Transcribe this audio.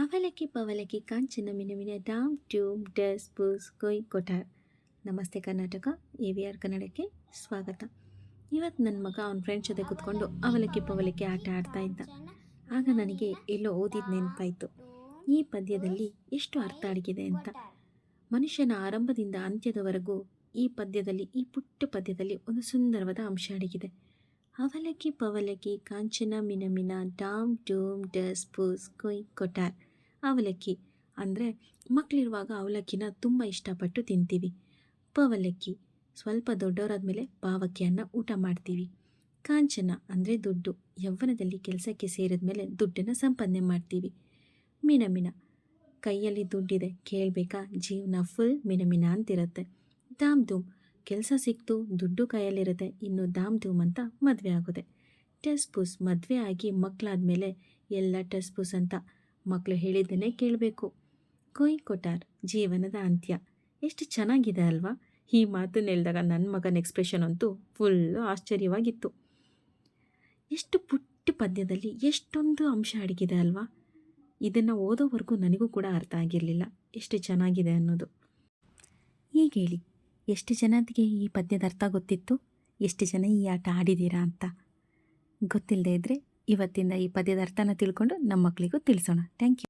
ಅವಲಕ್ಕಿ ಪವಲಕ್ಕಿ ಕಾಂಚನ ಮಿನುಮಿನ dam ಟ್ಯೂಮ್ does ಬೂಸ್ ಕೊಯ್ ಕೊಠಾರ್. ನಮಸ್ತೆ Karnataka, AVR ಕನ್ನಡಕ್ಕೆ ಸ್ವಾಗತ. ಇವತ್ತು ನನ್ನ ಮಗ ಅವನ ಫ್ರೆಂಡ್ಸ್ ಜೊತೆ ಕೂತ್ಕೊಂಡು ಅವಲಕ್ಕಿ ಪವಲಕ್ಕಿ ಆಟ ಆಡ್ತಾ ಇದ್ದ. ಆಗ ನನಗೆ ಎಲ್ಲೋ ಓದಿದ ನೆನಪಾಯಿತು. ಈ ಪದ್ಯದಲ್ಲಿ ಎಷ್ಟು ಅರ್ಥ ಅಡಗಿದೆ ಅಂತ. ಮನುಷ್ಯನ ಆರಂಭದಿಂದ ಅಂತ್ಯದವರೆಗೂ ಈ ಪದ್ಯದಲ್ಲಿ, ಈ ಪುಟ್ಟ ಪದ್ಯದಲ್ಲಿ ಒಂದು ಸುಂದರವಾದ ಅಂಶ ಅಡಗಿದೆ. ಅವಲಕ್ಕಿ ಪವಲಕ್ಕಿ ಕಾಂಚನ ಮಿನಮಿನ ಡಾಮ್ ಡೂಮ್ ಡಸ್ ಬೂಸ್ ಕೊಯ್ ಕೊಠಾರ್. ಅವಲಕ್ಕಿ ಅಂದರೆ ಮಕ್ಕಳಿರುವಾಗ ಅವಲಕ್ಕಿನ ತುಂಬ ಇಷ್ಟಪಟ್ಟು ತಿಂತೀವಿ. ಪವಲಕ್ಕಿ ಸ್ವಲ್ಪ ದೊಡ್ಡವರಾದ್ಮೇಲೆ ಪಾವಕ್ಕಿಯನ್ನು ಊಟ ಮಾಡ್ತೀವಿ. ಕಾಂಚನ ಅಂದರೆ ದುಡ್ಡು, ಯೌವನದಲ್ಲಿ ಕೆಲಸಕ್ಕೆ ಸೇರಿದ ಮೇಲೆ ದುಡ್ಡನ್ನು ಸಂಪಾದನೆ ಮಾಡ್ತೀವಿ. ಮಿನಮಿನ ಕೈಯಲ್ಲಿ ದುಡ್ಡಿದೆ, ಕೇಳಬೇಕಾ, ಜೀವನ ಫುಲ್ ಮಿನಮಿನ ಅಂತಿರುತ್ತೆ. ಧಾಮ್ ಧೂಮ್ ಕೆಲಸ ಸಿಕ್ತು, ದುಡ್ಡು ಕೈಯಲ್ಲಿರುತ್ತೆ, ಇನ್ನು ಧಾಮ್ ಧೂಮ್ ಅಂತ ಮದುವೆ ಆಗೋದೆ. ಟಸ್ ಪುಸ್ ಮದುವೆ ಆಗಿ ಮಕ್ಕಳಾದ್ಮೇಲೆ ಎಲ್ಲ ಟಸ್ ಪುಸ್ ಅಂತ, ಮಕ್ಕಳು ಹೇಳಿದ್ದನ್ನೇ ಕೇಳಬೇಕು. ಕೊಯ್ ಕೊಠಾರ್ ಜೀವನದ ಅಂತ್ಯ. ಎಷ್ಟು ಚೆನ್ನಾಗಿದೆ ಅಲ್ವಾ? ಈ ಮಾತನ್ನು ಹೇಳಿದಾಗ ನನ್ನ ಮಗನ ಎಕ್ಸ್ಪ್ರೆಷನ್ ಅಂತೂ ಫುಲ್ಲು ಆಶ್ಚರ್ಯವಾಗಿತ್ತು. ಎಷ್ಟು ಪುಟ್ಟ ಪದ್ಯದಲ್ಲಿ ಎಷ್ಟೊಂದು ಅಂಶ ಅಡಗಿದೆ ಅಲ್ವಾ? ಇದನ್ನು ಓದೋವರೆಗೂ ನನಗೂ ಕೂಡ ಅರ್ಥ ಆಗಿರಲಿಲ್ಲ ಎಷ್ಟು ಚೆನ್ನಾಗಿದೆ ಅನ್ನೋದು. ಈಗ ಹೇಳಿ, ಎಷ್ಟು ಜನಕ್ಕೆ ಈ ಪದ್ಯದ ಅರ್ಥ ಗೊತ್ತಿತ್ತು? ಎಷ್ಟು ಜನ ಈ ಆಟ ಆಡಿದ್ದೀರಾ ಅಂತ? ಗೊತ್ತಿಲ್ಲದೆ ಇದ್ದರೆ ಇವತ್ತಿಂದ ಈ ಪದ್ಯದ ಅರ್ಥನ ತಿಳ್ಕೊಂಡು ನಮ್ಮ ಮಕ್ಕಳಿಗೂ ತಿಳಿಸೋಣ. Thank you.